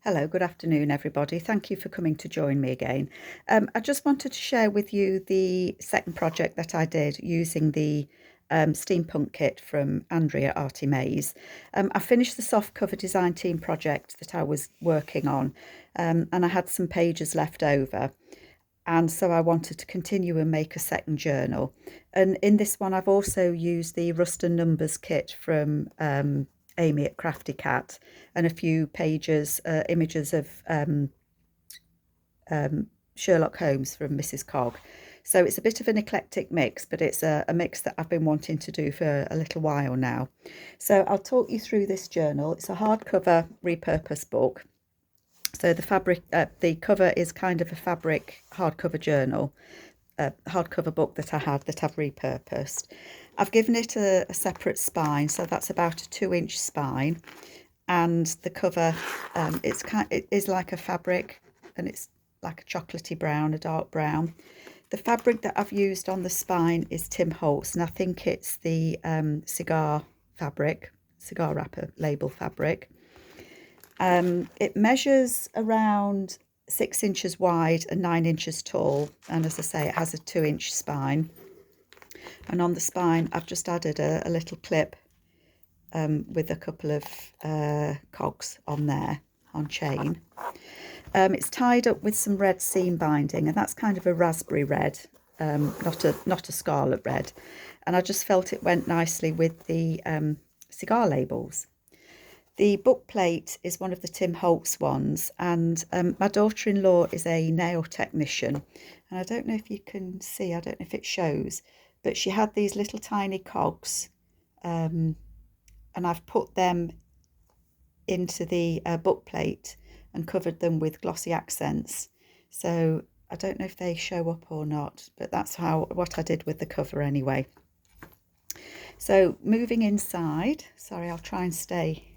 Hello, good afternoon, everybody. Thank you for coming to join me again. I just wanted to share with you the second project that I did using the Steampunk kit from Andrea Artymaze. I finished the soft cover design team project that I was working on, and I had some pages left over. And so I wanted to continue and make a second journal. And in this one, I've also used the Rust and Numbers kit from Amy at Crafty Cat, and a few pages, images of Sherlock Holmes from Mrs. Cog. So it's a bit of an eclectic mix, but it's a mix that I've been wanting to do for a little while now. So I'll talk you through this journal. It's a hardcover repurposed book. So the cover is kind of a fabric hardcover journal, a hardcover book that I had that I've repurposed. I've given it a separate spine, so that's about a 2-inch spine, and the cover it is like a fabric, and it's like a chocolatey brown, a dark brown. The fabric that I've used on the spine is Tim Holtz, and I think it's the cigar wrapper label fabric. It measures around 6 inches wide and 9 inches tall, and as I say, it has a 2-inch spine. And on the spine, I've just added a little clip with a couple of cogs on there on chain. It's tied up with some red seam binding, and that's kind of a raspberry red, not a scarlet red. And I just felt it went nicely with the cigar labels. The book plate is one of the Tim Holtz ones, and my daughter-in-law is a nail technician, and I don't know if you can see, I don't know if it shows, but she had these little tiny cogs, and I've put them into the book plate and covered them with glossy accents. So I don't know if they show up or not, but that's what I did with the cover anyway. So moving inside, sorry, I'll try and stay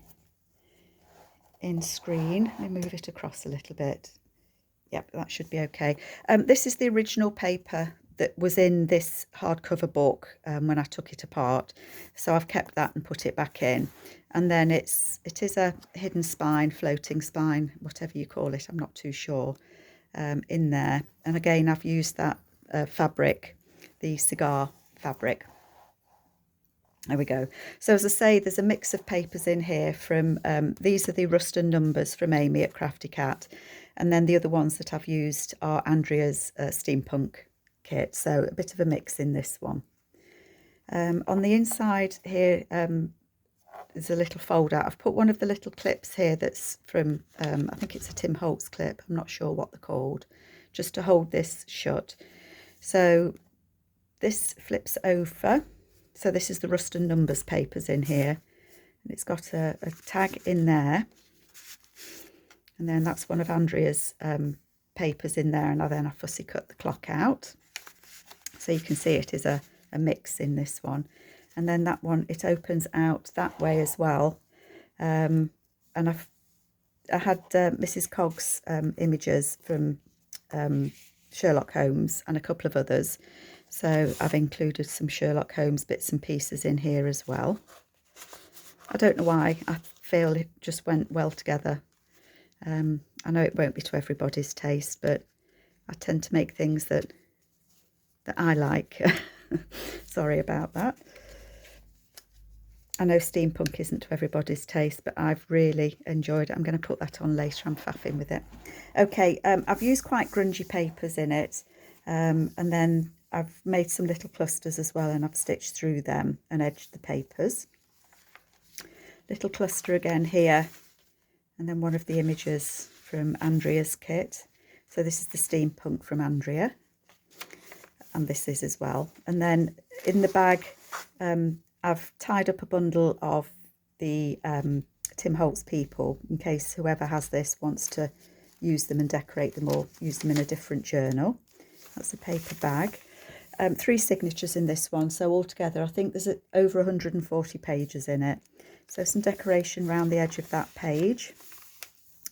in screen. Let me move it across a little bit. Yep, that should be okay. This is the original paper that was in this hardcover book when I took it apart. So I've kept that and put it back in. And then it is a hidden spine, floating spine, whatever you call it, I'm not too sure, in there. And again, I've used that fabric, the cigar fabric. There we go. So as I say, there's a mix of papers in here from, these are the Rust and Numbers from Amy at Crafty Cat. And then the other ones that I've used are Andrea's Steampunk kit. So a bit of a mix in this one. On the inside here, there's a little fold out. I've put one of the little clips here that's from, I think it's a Tim Holtz clip. I'm not sure what they're called, just to hold this shut. So this flips over. So this is the Rust and Numbers papers in here, and it's got a tag in there, and then that's one of Andrea's papers in there, and then I fussy cut the clock out, so you can see it is a mix in this one. And then that one, it opens out that way as well, and I had Mrs. Cog's images from Sherlock Holmes and a couple of others. So I've included some Sherlock Holmes bits and pieces in here as well. I don't know why, I feel it just went well together. I know it won't be to everybody's taste, but I tend to make things that I like. Sorry about that. I know Steampunk isn't to everybody's taste, but I've really enjoyed it. I'm going to put that on later, I'm faffing with it. Okay, I've used quite grungy papers in it, and then I've made some little clusters as well, and I've stitched through them and edged the papers. Little cluster again here, and then one of the images from Andrea's kit. So this is the Steampunk from Andrea, and this is as well. And then in the bag, I've tied up a bundle of the Tim Holtz people, in case whoever has this wants to use them and decorate them or use them in a different journal. That's a paper bag. 3 signatures in this one, so altogether I think there's over 140 pages in it. So some decoration around the edge of that page.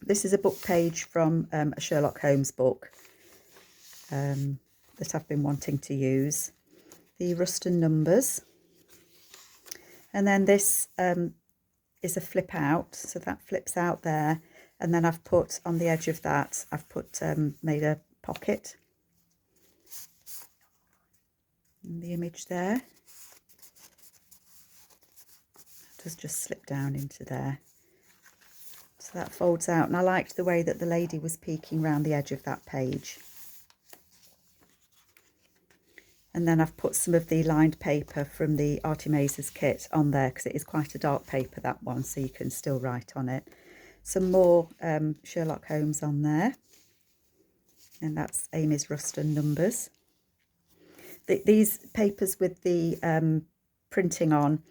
This is a book page from a Sherlock Holmes book that I've been wanting to use. The Rust and Numbers. And then this is a flip out, so that flips out there. And then I've put on the edge of that, I've put made a pocket. And the image there. It does just slip down into there. So that folds out, and I liked the way that the lady was peeking around the edge of that page. And then I've put some of the lined paper from the Artymaze's kit on there, because it is quite a dark paper, that one, so you can still write on it. Some more Sherlock Holmes on there, and that's Amy's Rust and Numbers. These papers with the printing on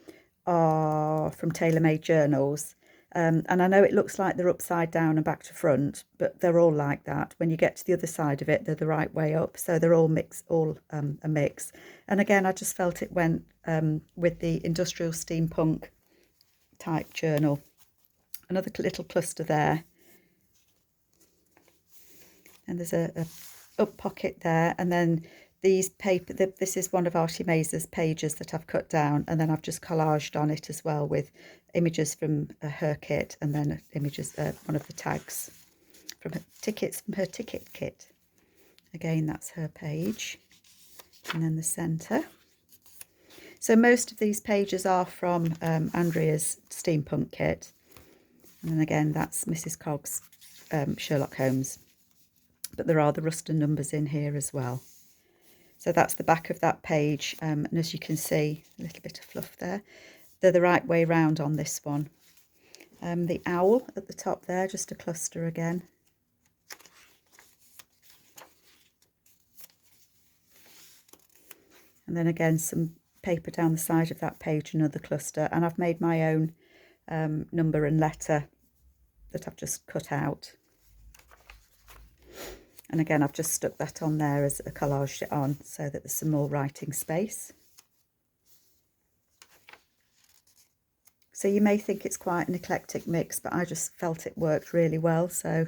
are from Tailor-Made Journals. And I know it looks like they're upside down and back to front, but they're all like that. When you get to the other side of it, they're the right way up. So they're all a mix. And again, I just felt it went with the industrial steampunk type journal. Another little cluster there. And there's a up pocket there. And then these paper, this is one of Artymaze's pages that I've cut down, and then I've just collaged on it as well with images from her kit, and then images, one of the tags from her tickets from her ticket kit. Again, that's her page, and then the centre. So most of these pages are from Andrea's Steampunk kit, and then again that's Mrs. Cogg's Sherlock Holmes, but there are the Rust and Numbers in here as well. So that's the back of that page, and as you can see, a little bit of fluff there. They're the right way round on this one. The owl at the top there, just a cluster again. And then again, some paper down the side of that page, another cluster. And I've made my own number and letter that I've just cut out. And again, I've just stuck that on there as a collaged it on so that there's some more writing space. So you may think it's quite an eclectic mix, but I just felt it worked really well. So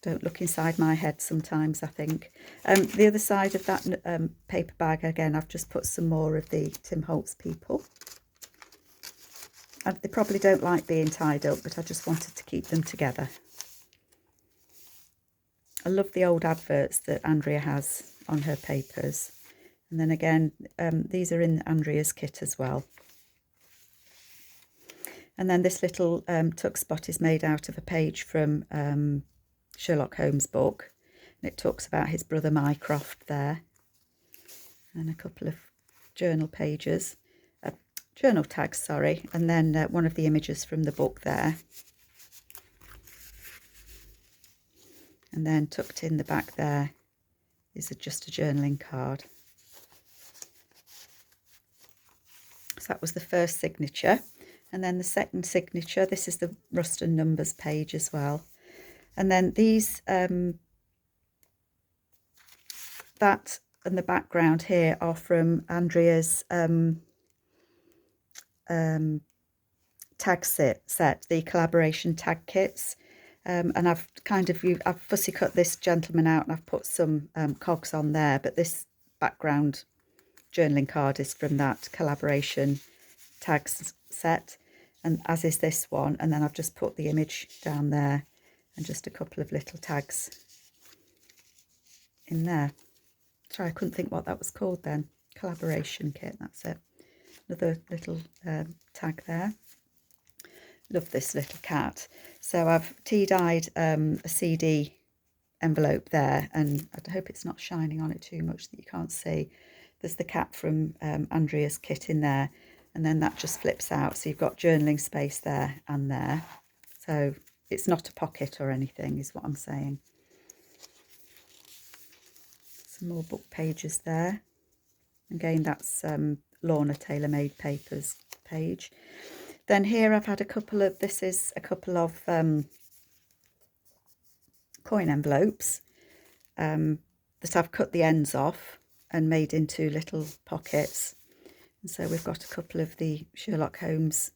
don't look inside my head sometimes, I think. The other side of that paper bag, again, I've just put some more of the Tim Holtz people. And they probably don't like being tied up, but I just wanted to keep them together. I love the old adverts that Andrea has on her papers. And then again, these are in Andrea's kit as well. And then this little tuck spot is made out of a page from Sherlock Holmes' book. And it talks about his brother Mycroft there. And a couple of journal pages, journal tags, sorry. And then one of the images from the book there. And then tucked in the back there is just a journaling card. So that was the first signature. And then the second signature, this is the Rust and Numbers page as well. And then these, that and the background here are from Andrea's tag set, the collaboration tag kits. And I've I've fussy cut this gentleman out, and I've put some cogs on there, but this background journaling card is from that collaboration tags set, and as is this one. And then I've just put the image down there and just a couple of little tags in there. Sorry, I couldn't think what that was called then. Collaboration kit, that's it. Another little tag there. Love this little cat. So I've tea-dyed a CD envelope there, and I hope it's not shining on it too much that you can't see. There's the cat from Andrea's kit in there, and then that just flips out. So you've got journaling space there and there. So it's not a pocket or anything, is what I'm saying. Some more book pages there. Again, that's Lorna Tailor-Made Papers page. Then here I've had a couple of, this is a couple of coin envelopes that I've cut the ends off and made into little pockets. And so we've got a couple of the Sherlock Holmes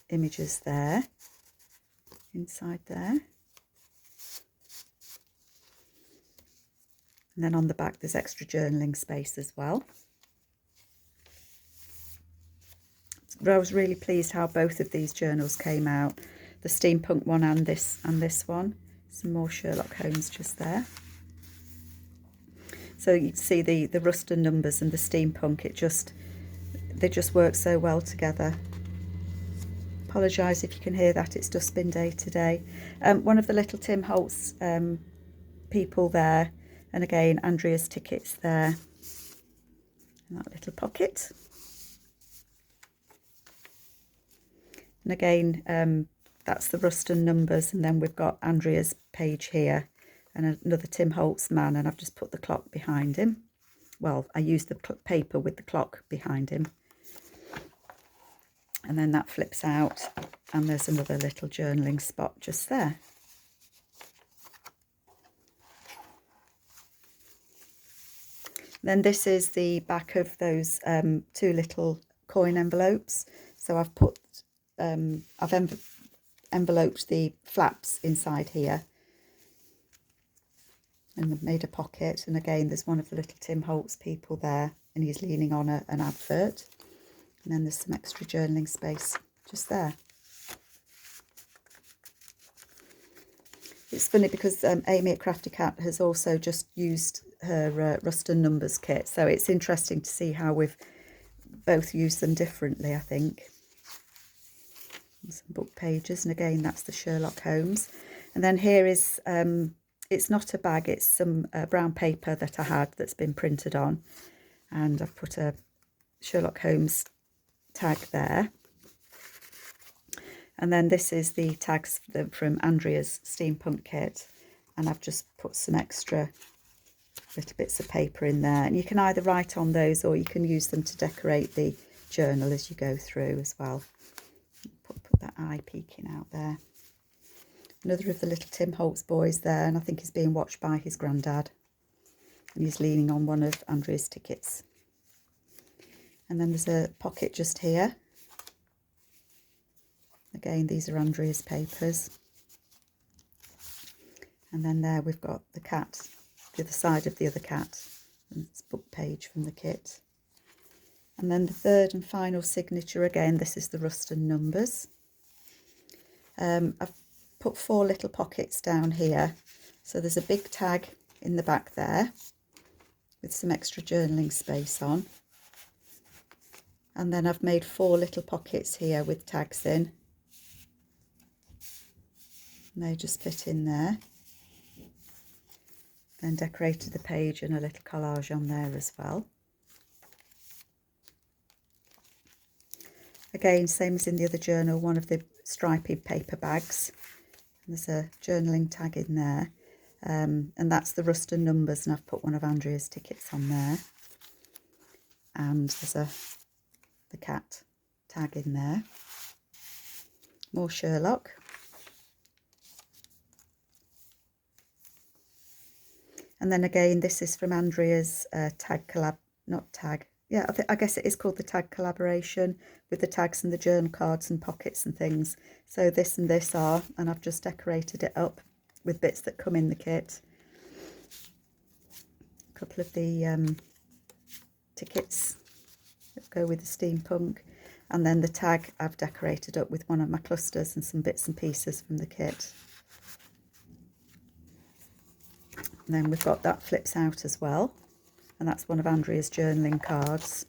images there, inside there. And then on the back there's extra journaling space as well. I was really pleased how both of these journals came out, the Steampunk one and this one. Some more Sherlock Holmes just there. So you can see the rust and numbers and the Steampunk, they just work so well together. Apologise if you can hear that, it's dustbin day today. One of the little Tim Holtz people there, and again Andrea's tickets there in that little pocket. And again, that's the rust and numbers, and then we've got Andrea's page here and another Tim Holtz man, and I've just put the clock behind him. Well, I used the paper with the clock behind him. And then that flips out, and there's another little journaling spot just there. Then this is the back of those two little coin envelopes. So I've put, I've enveloped the flaps inside here and made a pocket. And again, there's one of the little Tim Holtz people there, and he's leaning on an advert. And then there's some extra journaling space just there. It's funny because Amy at Crafty Cat has also just used her rust and numbers kit. So it's interesting to see how we've both used them differently, I think. And some book pages. And again, that's the Sherlock Holmes. And then here is, it's not a bag, it's some brown paper that I had that's been printed on. And I've put a Sherlock Holmes tag there, and then this is the tags from Andrea's Steampunk kit, and I've just put some extra little bits of paper in there, and you can either write on those or you can use them to decorate the journal as you go through as well. Put that eye peeking out there. Another of the little Tim Holtz boys there, and I think he's being watched by his granddad, and he's leaning on one of Andrea's tickets. And then there's a pocket just here. Again, these are Andrea's papers. And then there we've got the cat, the other side of the other cat. And it's book page from the kit. And then the third and final signature, again, this is the rust and numbers. I've put 4 little pockets down here. So there's a big tag in the back there with some extra journaling space on. And then I've made 4 little pockets here with tags in. And they just fit in there. Then decorated the page and a little collage on there as well. Again, same as in the other journal, one of the stripy paper bags. And there's a journaling tag in there. And that's the rust and numbers, and I've put one of Andrea's tickets on there. And there's the cat tag in there. More Sherlock. And then again, this is from Andrea's tag collab, not tag. Yeah, I guess it is called the tag collaboration with the tags and the journal cards and pockets and things. So this and this are, and I've just decorated it up with bits that come in the kit. A couple of the tickets that go with the Steampunk, and then the tag I've decorated up with one of my clusters and some bits and pieces from the kit. And then we've got that flips out as well, and that's one of Andrea's journaling cards.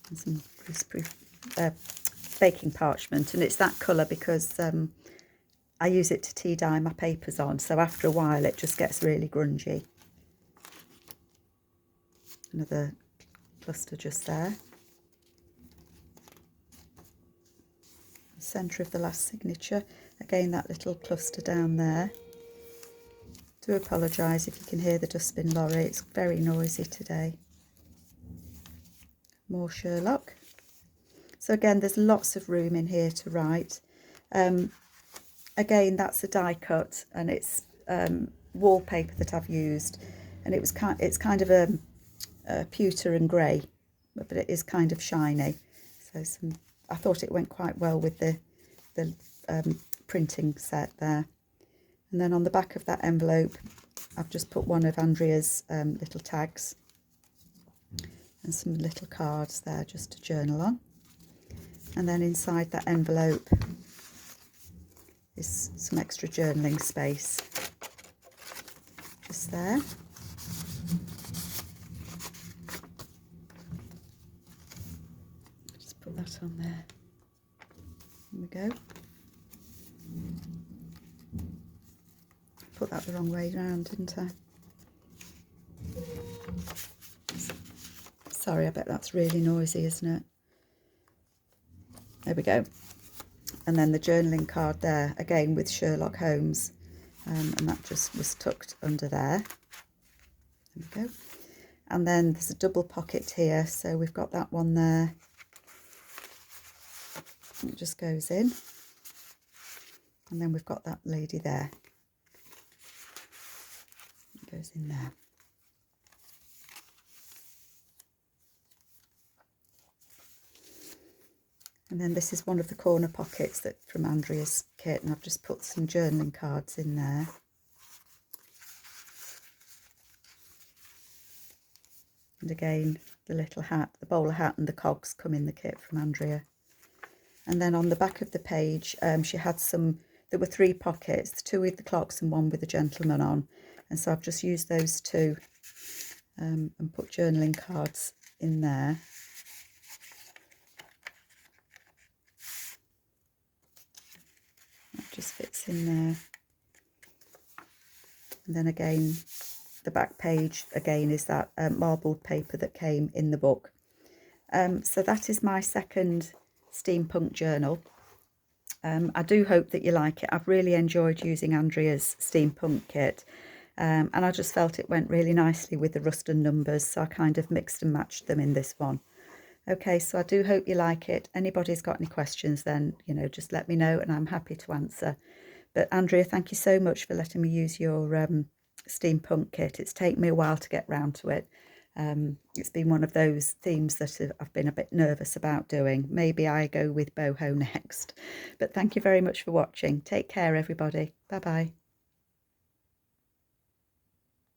And some greaseproof baking parchment, and it's that colour because I use it to tea dye my papers on, so after a while it just gets really grungy. Another cluster just there. Centre of the last signature, again that little cluster down there. Do apologise if you can hear the dustbin lorry, it's very noisy today. More Sherlock. So again, there's lots of room in here to write. Again, that's a die cut, and it's wallpaper that I've used, and it's kind of a pewter and grey, but it is kind of shiny. So I thought it went quite well with the printing set there. And then on the back of that envelope, I've just put one of Andrea's little tags and some little cards there just to journal on. And then inside that envelope is some extra journaling space just there. Just put that on there. There we go. Put that the wrong way around, didn't I? Sorry, I bet that's really noisy, isn't it? There we go. And then the journaling card there, again with Sherlock Holmes, and that just was tucked under there. There we go. And then there's a double pocket here, so we've got that one there. It just goes in. And then we've got that lady there. It goes in there. And then this is one of the corner pockets that from Andrea's kit, and I've just put some journaling cards in there. And again, the little hat, the bowler hat and the cogs come in the kit from Andrea. And then on the back of the page, she had some, there were 3 pockets, 2 with the clocks and 1 with the gentleman on. And so I've just used those 2 and put journaling cards in there. That just fits in there. And then again, the back page again is that marbled paper that came in the book. So that is my second steampunk journal. I do hope that you like it. I've really enjoyed using Andrea's steampunk kit, and I just felt it went really nicely with the Ruston numbers, so I kind of mixed and matched them in this one. Okay, so I do hope you like it. Anybody's got any questions, then, you know, just let me know and I'm happy to answer. But Andrea, thank you so much for letting me use your steampunk kit. It's taken me a while to get round to it. It's been one of those themes that I've been a bit nervous about doing. Maybe I go with boho next. But thank you very much for watching. Take care, everybody. Bye-bye.